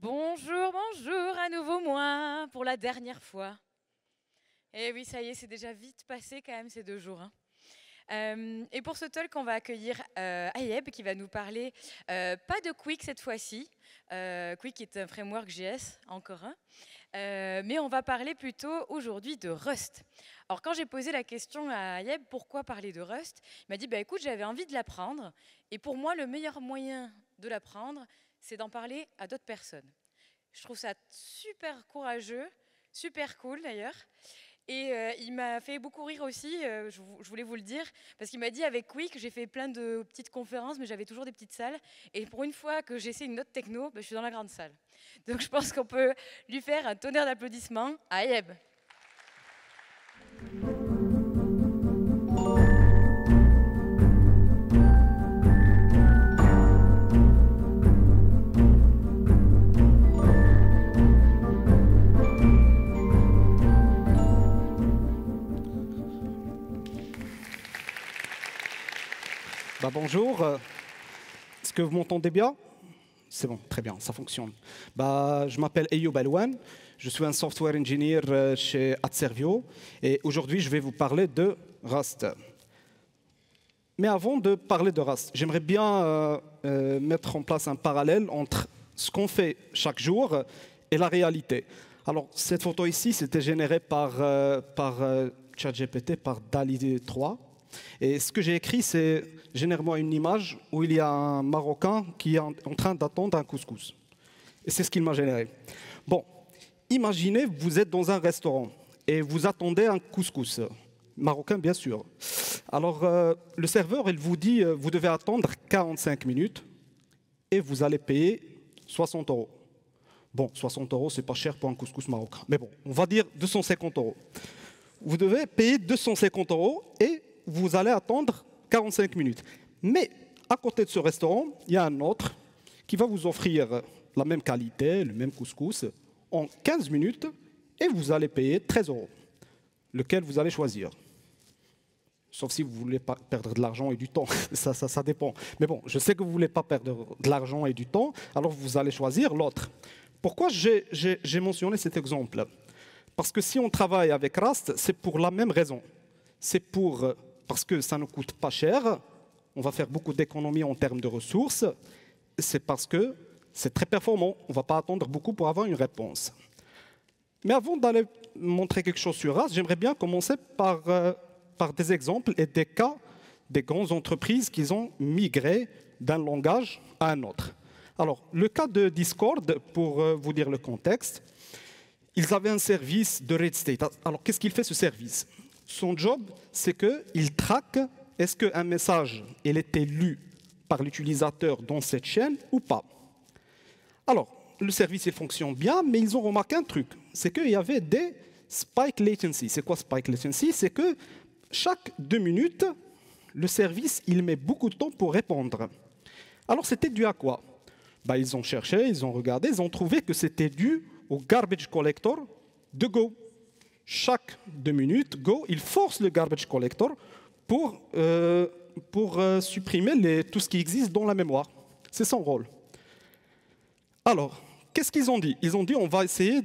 Bonjour, bonjour, à nouveau moi, pour la dernière fois. Et oui, ça y est, c'est déjà vite passé quand même ces 2 jours, hein. Et pour ce talk, on va accueillir Ayeb qui va nous parler, pas de Quick cette fois-ci, Quick est un framework JS, encore un, mais on va parler plutôt aujourd'hui de Rust. Alors quand j'ai posé la question à Ayeb, pourquoi parler de Rust, il m'a dit, bah, écoute, j'avais envie de l'apprendre, et pour moi, le meilleur moyen de l'apprendre, c'est d'en parler à d'autres personnes. Je trouve ça super courageux, super cool d'ailleurs. Et il m'a fait beaucoup rire aussi, je voulais vous le dire, parce qu'il m'a dit avec Quick, j'ai fait plein de petites conférences, mais j'avais toujours des petites salles. Et pour une fois que j'essaie une autre techno, je suis dans la grande salle. Donc je pense qu'on peut lui faire un tonnerre d'applaudissements à Ayeb. Bonjour, est-ce que vous m'entendez bien? C'est bon, très bien, ça fonctionne. Je m'appelle Ayoub Alouane, je suis un software engineer chez Adservio et aujourd'hui je vais vous parler de Rust. Mais avant de parler de Rust, j'aimerais bien mettre en place un parallèle entre ce qu'on fait chaque jour et la réalité. Alors cette photo ici, c'était générée par ChatGPT, par DALL-E 3. Et ce que j'ai écrit, c'est généralement une image où il y a un Marocain qui est en train d'attendre un couscous. Et c'est ce qu'il m'a généré. Bon, imaginez, vous êtes dans un restaurant et vous attendez un couscous. Marocain, bien sûr. Alors, le serveur, il vous dit, vous devez attendre 45 minutes et vous allez payer 60 euros. Bon, 60 euros, c'est pas cher pour un couscous marocain. Mais bon, on va dire 250 euros. Vous devez payer 250 euros et vous allez attendre 45 minutes. Mais à côté de ce restaurant, il y a un autre qui va vous offrir la même qualité, le même couscous, en 15 minutes, et vous allez payer 13 euros. Lequel vous allez choisir? Sauf si vous ne voulez pas perdre de l'argent et du temps, ça dépend. Mais bon, je sais que vous ne voulez pas perdre de l'argent et du temps, alors vous allez choisir l'autre. Pourquoi j'ai mentionné cet exemple? Parce que si on travaille avec Rust, c'est pour la même raison. C'est parce que ça ne coûte pas cher, on va faire beaucoup d'économies en termes de ressources, c'est parce que c'est très performant, on ne va pas attendre beaucoup pour avoir une réponse. Mais avant d'aller montrer quelque chose sur Rust, j'aimerais bien commencer par des exemples et des cas des grandes entreprises qui ont migré d'un langage à un autre. Alors, le cas de Discord, pour vous dire le contexte, ils avaient un service de read state. Alors, qu'est-ce qu'il fait ce service? Son job, c'est qu'il traque est-ce qu'un message il était lu par l'utilisateur dans cette chaîne ou pas. Alors, le service il fonctionne bien, mais ils ont remarqué un truc, c'est qu'il y avait des spike latency. C'est quoi spike latency? C'est que chaque 2 minutes, le service il met beaucoup de temps pour répondre. Alors, c'était dû à quoi? Ils ont cherché, ils ont regardé, ils ont trouvé que c'était dû au garbage collector de Go. Chaque 2 minutes, Go, il force le garbage collector pour supprimer tout ce qui existe dans la mémoire. C'est son rôle. Alors, qu'est-ce qu'ils ont dit? Ils ont dit on va essayer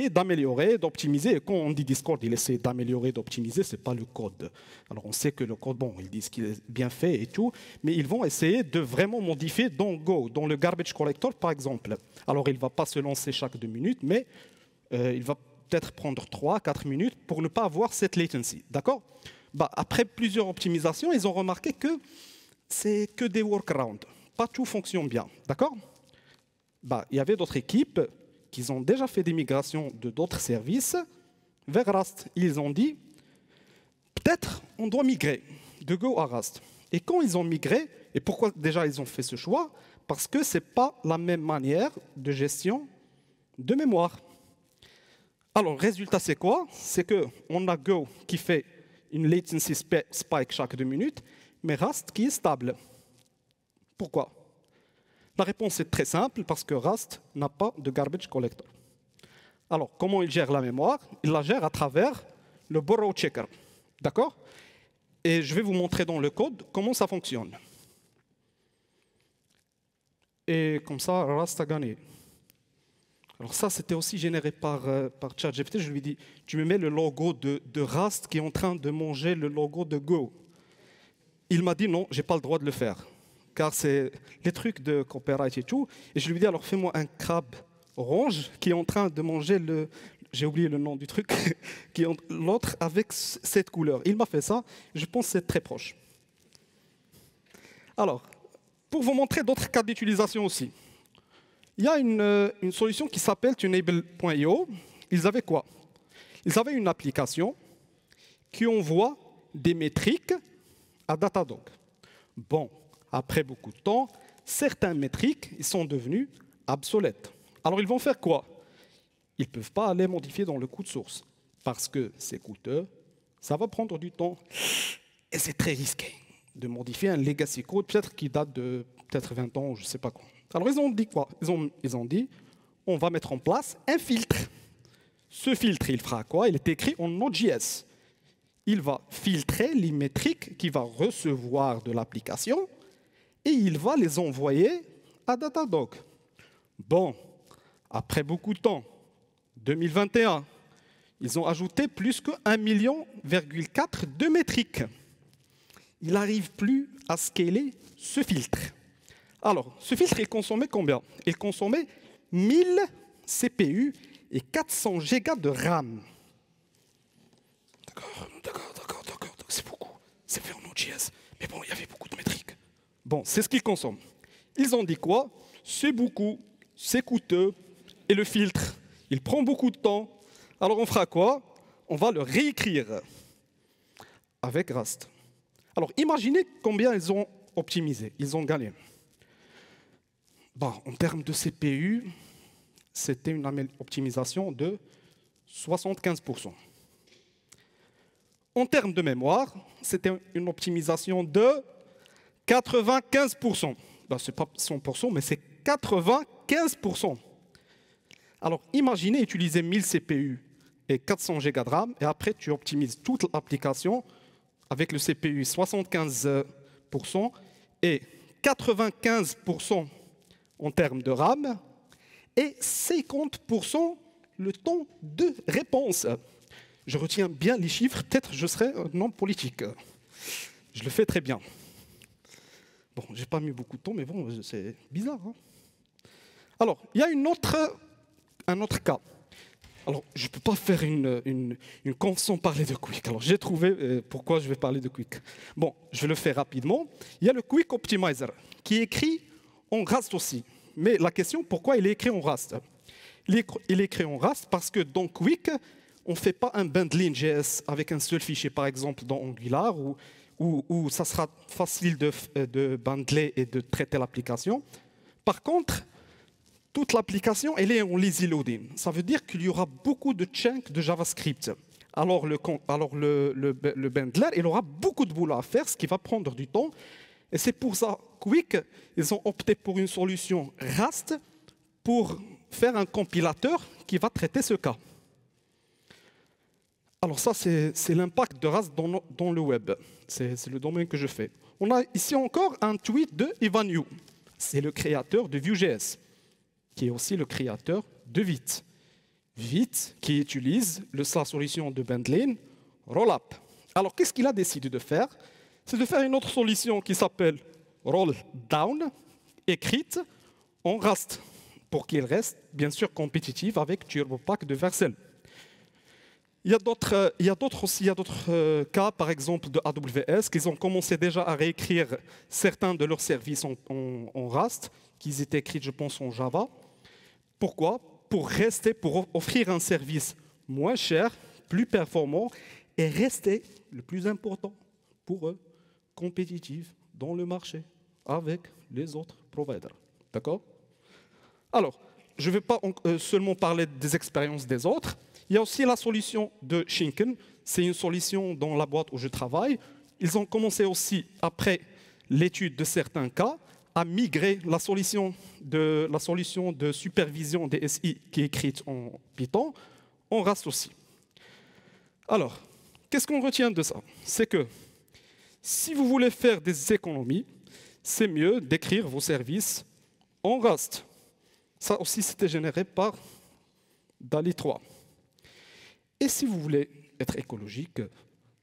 d'améliorer, d'optimiser. Et quand on dit Discord, il essaie d'améliorer, d'optimiser, ce n'est pas le code. Alors, on sait que le code, bon, ils disent qu'il est bien fait et tout, mais ils vont essayer de vraiment modifier dans Go, dans le garbage collector, par exemple. Alors, il ne va pas se lancer chaque 2 minutes, mais il va peut-être prendre 3-4 minutes pour ne pas avoir cette latency. D'accord? Après plusieurs optimisations, ils ont remarqué que c'est que des workarounds. Pas tout fonctionne bien. D'accord? Il y avait d'autres équipes qui ont déjà fait des migrations de d'autres services vers Rust. Ils ont dit, peut-être on doit migrer de Go à Rust. Et quand ils ont migré, et pourquoi déjà ils ont fait ce choix? Parce que ce n'est pas la même manière de gestion de mémoire. Alors, le résultat, c'est quoi? C'est qu'on a Go qui fait une latency spike chaque 2 minutes, mais Rust qui est stable. Pourquoi? La réponse est très simple, parce que Rust n'a pas de garbage collector. Alors, comment il gère la mémoire? Il la gère à travers le borrow checker. D'accord? Et je vais vous montrer dans le code comment ça fonctionne. et comme ça, Rust a gagné. Alors ça, c'était aussi généré par ChatGPT. Je lui ai dit, tu me mets le logo de Rust qui est en train de manger le logo de Go. Il m'a dit non, je n'ai pas le droit de le faire, car c'est les trucs de copyright et tout. Et je lui ai dit, alors fais-moi un crabe orange qui est en train de manger le... J'ai oublié le nom du truc, qui est l'autre avec cette couleur. Il m'a fait ça, je pense que c'est très proche. Alors, pour vous montrer d'autres cas d'utilisation aussi, il y a une solution qui s'appelle Tunable.io. Ils avaient quoi? Ils avaient une application qui envoie des métriques à Datadog. Bon, après beaucoup de temps, certaines métriques ils sont devenues obsolètes. Alors ils vont faire quoi? Ils ne peuvent pas aller modifier dans le code source parce que c'est coûteux, ça va prendre du temps et c'est très risqué de modifier un legacy code peut-être qui date de peut-être 20 ans, je ne sais pas quoi. Alors ils ont dit quoi? Ils ont dit, on va mettre en place un filtre. Ce filtre, il fera quoi? Il est écrit en Node.js. Il va filtrer les métriques qu'il va recevoir de l'application et il va les envoyer à Datadog. Bon, après beaucoup de temps, 2021, ils ont ajouté plus que 1,4 million de métriques. Il n'arrive plus à scaler ce filtre. Alors, ce filtre, il consommait combien? Il consommait 1000 CPU et 400 Go de RAM. D'accord, c'est beaucoup. C'est fait en Node.js. Mais bon, il y avait beaucoup de métriques. Bon, c'est ce qu'ils consomment. Ils ont dit quoi? C'est beaucoup, c'est coûteux, et le filtre, il prend beaucoup de temps. Alors on fera quoi? On va le réécrire avec Rust. Alors imaginez combien ils ont optimisé, ils ont gagné. Bon, en termes de CPU, c'était une optimisation de 75%. En termes de mémoire, c'était une optimisation de 95%. Ben, ce n'est pas 100%, mais c'est 95%. Alors, imaginez utiliser 1000 CPU et 400 Go de RAM, et après, tu optimises toute l'application avec le CPU 75% et 95% en termes de RAM et 50% le temps de réponse. Je retiens bien les chiffres, peut-être je serai un homme politique. Je le fais très bien. Bon, je n'ai pas mis beaucoup de temps, mais bon, c'est bizarre. Hein. Alors, il y a un autre cas. Alors, je ne peux pas faire une conf sans parler de Quick. Alors, j'ai trouvé pourquoi je vais parler de Quick. Bon, je vais le faire rapidement. Il y a le Quick Optimizer, qui est écrit en Rust aussi. Mais la question, pourquoi il est écrit en Rust? Il est écrit en Rust parce que dans Quick, on ne fait pas un bundling JS avec un seul fichier, par exemple dans Angular, où ça sera facile de bundler et de traiter l'application. Par contre, toute l'application, elle est en lazy loading. Ça veut dire qu'il y aura beaucoup de chunks de JavaScript. Alors le bundler, il aura beaucoup de boulot à faire, ce qui va prendre du temps. Et c'est pour ça, Quick, ils ont opté pour une solution Rust pour faire un compilateur qui va traiter ce cas. Alors ça, c'est l'impact de Rust dans le web. C'est le domaine que je fais. On a ici encore un tweet de Ivan Yu. C'est le créateur de Vue.js, qui est aussi le créateur de Vite. Vite, qui utilise la solution de bundling Rollup. Alors, qu'est-ce qu'il a décidé de faire? C'est de faire une autre solution qui s'appelle Rolldown, écrite en Rust, pour qu'il reste, bien sûr, compétitif avec TurboPack de Vercel. Il y a d'autres cas, par exemple de AWS, qu'ils ont commencé déjà à réécrire certains de leurs services en Rust, qui étaient écrits, je pense, en Java. Pourquoi? Pour offrir un service moins cher, plus performant, et rester, le plus important pour eux, compétitif dans le marché avec les autres providers. D'accord? Alors, je ne vais pas seulement parler des expériences des autres. Il y a aussi la solution de Shinken. C'est une solution dans la boîte où je travaille. Ils ont commencé aussi, après l'étude de certains cas, à migrer la solution de supervision des SI qui est écrite en Python en Rust aussi. Alors, qu'est-ce qu'on retient de ça? C'est que si vous voulez faire des économies, c'est mieux d'écrire vos services en Rust. Ça aussi, c'était généré par DALL-E 3. Et si vous voulez être écologique,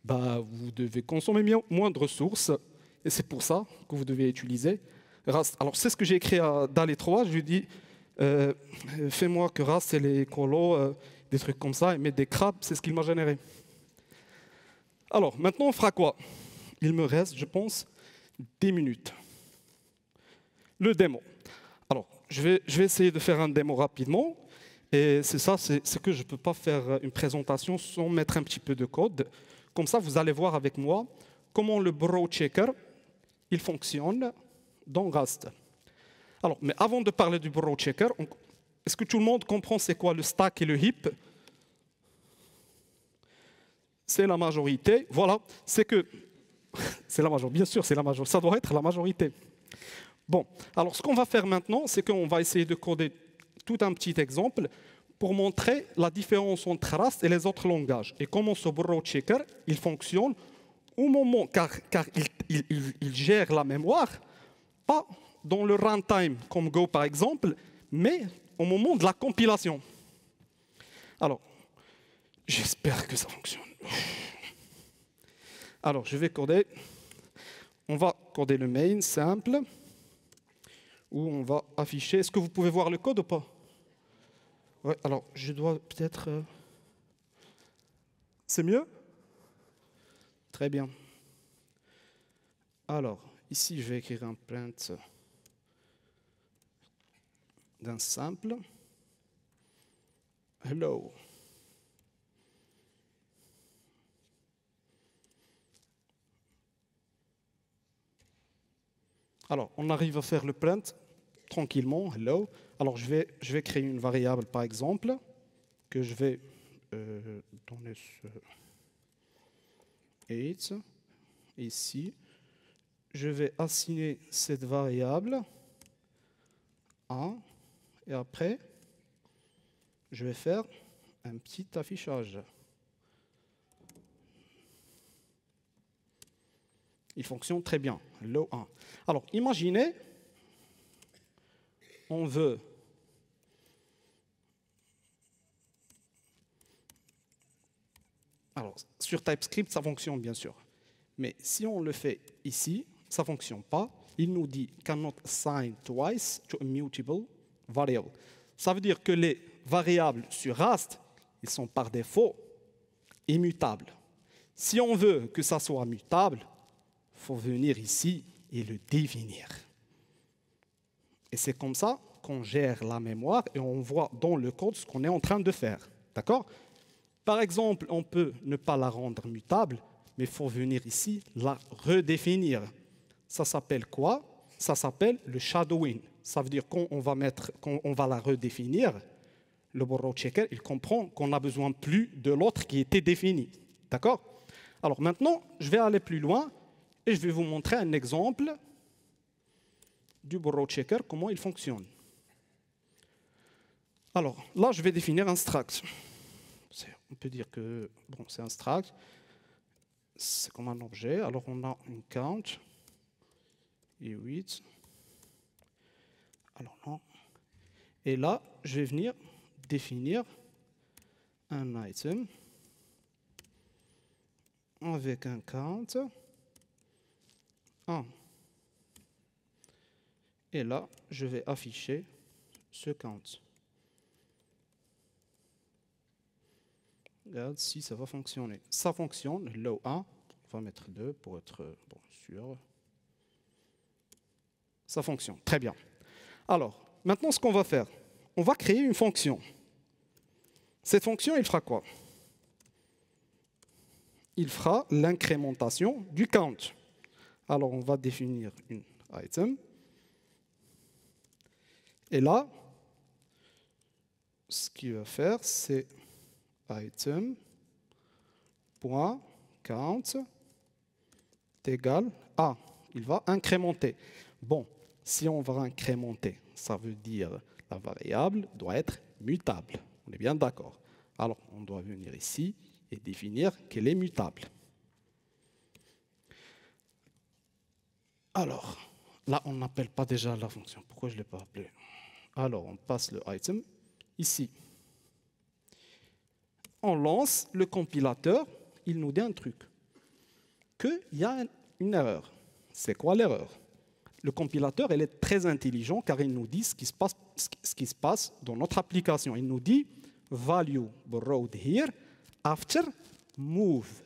bah, vous devez consommer moins de ressources. Et c'est pour ça que vous devez utiliser Rust. Alors, c'est ce que j'ai écrit à DALL-E 3. Je lui ai dit, fais-moi que Rust et les colos, des trucs comme ça, et mettre des crabes, c'est ce qu'il m'a généré. Alors, maintenant, on fera quoi? Il me reste, je pense, 10 minutes. Le démo. Alors, je vais essayer de faire un démo rapidement. Et c'est ça, c'est que je ne peux pas faire une présentation sans mettre un petit peu de code. Comme ça, vous allez voir avec moi comment le borrow checker il fonctionne dans Rust. Alors, mais avant de parler du borrow checker, est-ce que tout le monde comprend c'est quoi le stack et le heap? C'est la majorité. Voilà, c'est que c'est la majorité. Bien sûr, c'est la majorité. Ça doit être la majorité. Bon, alors ce qu'on va faire maintenant, c'est qu'on va essayer de coder tout un petit exemple pour montrer la différence entre Rust et les autres langages et comment ce borrow checker il fonctionne au moment, car il gère la mémoire, pas dans le runtime comme Go par exemple, mais au moment de la compilation. Alors, j'espère que ça fonctionne. Alors, je vais coder. On va coder le main simple, où on va afficher. Est-ce que vous pouvez voir le code ou pas? Ouais, alors, je dois peut-être... C'est mieux? Très bien. Alors, ici, je vais écrire un print d'un simple. Hello. Alors, on arrive à faire le print tranquillement, hello. Alors, je vais créer une variable, par exemple, que je vais donner ce 8. Ici, je vais assigner cette variable à, et après, je vais faire un petit affichage. Il fonctionne très bien, hello 1. Alors, imaginez, on veut alors, sur TypeScript, ça fonctionne bien sûr. Mais si on le fait ici, ça ne fonctionne pas. Il nous dit cannot assign twice to a mutable variable. Ça veut dire que les variables sur Rust, ils sont par défaut immutables. Si on veut que ça soit mutable, il faut venir ici et le définir. Et c'est comme ça qu'on gère la mémoire et on voit dans le code ce qu'on est en train de faire. D'accord? Par exemple, on peut ne pas la rendre mutable, mais il faut venir ici la redéfinir. Ça s'appelle quoi? Ça s'appelle le shadowing. Ça veut dire qu'on va la redéfinir, le borrow checker, il comprend qu'on n'a besoin plus de l'autre qui était défini. D'accord? Alors maintenant, je vais aller plus loin et je vais vous montrer un exemple du borrow checker, comment il fonctionne. Alors là, je vais définir un struct. On peut dire que bon, c'est un struct, c'est comme un objet. Alors on a une count et 8. Alors non. Et là, je vais venir définir un item avec un count 1. Et là, je vais afficher ce count. Regarde si ça va fonctionner. Ça fonctionne, low 1. On va mettre 2 pour être bon, sûr. Ça fonctionne, très bien. Alors, maintenant, ce qu'on va faire, on va créer une fonction. Cette fonction, il fera quoi? Il fera l'incrémentation du count. Alors, on va définir une item. Et là, ce qu'il va faire, c'est item.count égale A. Il va incrémenter. Bon, si on va incrémenter, ça veut dire la variable doit être mutable. On est bien d'accord. Alors, on doit venir ici et définir qu'elle est mutable. Alors, Là, on n'appelle pas déjà la fonction. Pourquoi je ne l'ai pas appelée? Alors, on passe le item ici. On lance le compilateur, il nous dit un truc, qu'il y a une erreur. C'est quoi l'erreur? Le compilateur, il est très intelligent car il nous dit ce qui se passe dans notre application. Il nous dit value borrowed here after move.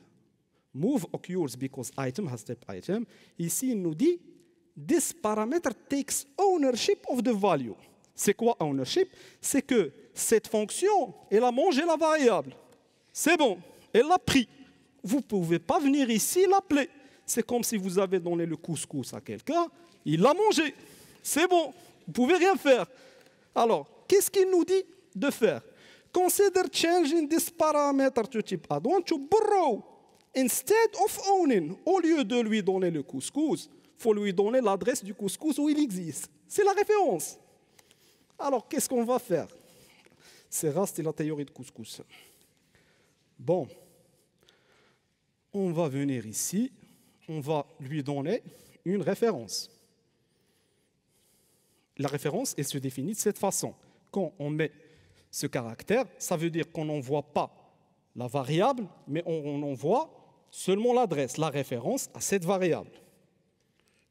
Move occurs because item has type item. Ici, il nous dit this parameter takes ownership of the value. C'est quoi ownership? C'est que cette fonction, elle a mangé la variable. C'est bon, elle l'a pris. Vous ne pouvez pas venir ici l'appeler. C'est comme si vous avez donné le couscous à quelqu'un, il l'a mangé. C'est bon, vous ne pouvez rien faire. Alors, qu'est-ce qu'il nous dit de faire? Consider changing this parameter to type add-on to borrow instead of owning. Au lieu de lui donner le couscous, il faut lui donner l'adresse du couscous où il existe. C'est la référence. Alors, qu'est-ce qu'on va faire? C'est Rust et la théorie de couscous. Bon, on va venir ici, on va lui donner une référence. La référence, elle se définit de cette façon. Quand on met ce caractère, ça veut dire qu'on n'envoie pas la variable, mais on envoie seulement l'adresse, la référence à cette variable.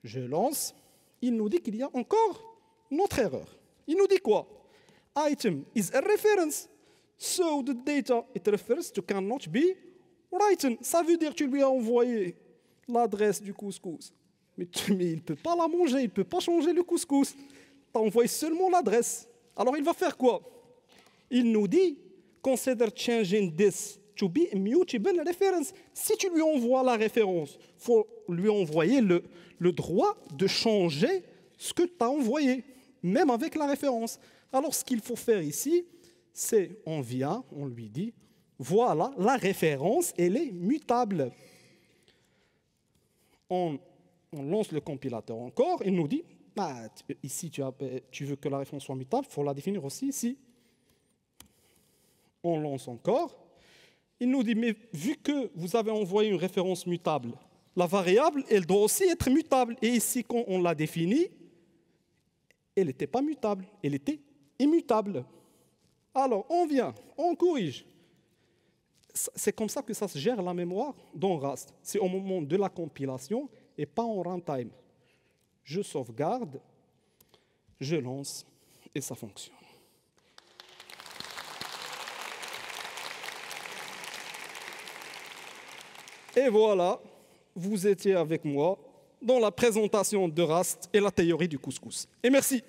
Je lance, il nous dit qu'il y a encore une autre erreur. Il nous dit quoi? Item is a reference. So the data it refers to cannot be written. Ça veut dire que tu lui as envoyé l'adresse du couscous. Mais il ne peut pas la manger, il ne peut pas changer le couscous. Tu as envoyé seulement l'adresse. Alors il va faire quoi? Il nous dit, consider changing this to be immutable reference. Si tu lui envoies la référence, il faut lui envoyer le droit de changer ce que tu as envoyé, même avec la référence. Alors ce qu'il faut faire ici, c'est on vient, on lui dit, voilà, la référence, elle est mutable. On lance le compilateur encore, il nous dit, bah, ici tu veux que la référence soit mutable, il faut la définir aussi ici. On lance encore, il nous dit, mais vu que vous avez envoyé une référence mutable, la variable, elle doit aussi être mutable. Et ici, quand on l'a définie, elle n'était pas mutable, elle était immutable. Alors, on vient, on corrige. C'est comme ça que ça se gère la mémoire dans Rust. C'est au moment de la compilation et pas en runtime. Je sauvegarde, je lance et ça fonctionne. Et voilà, vous étiez avec moi dans la présentation de Rust et la théorie du couscous. Et merci.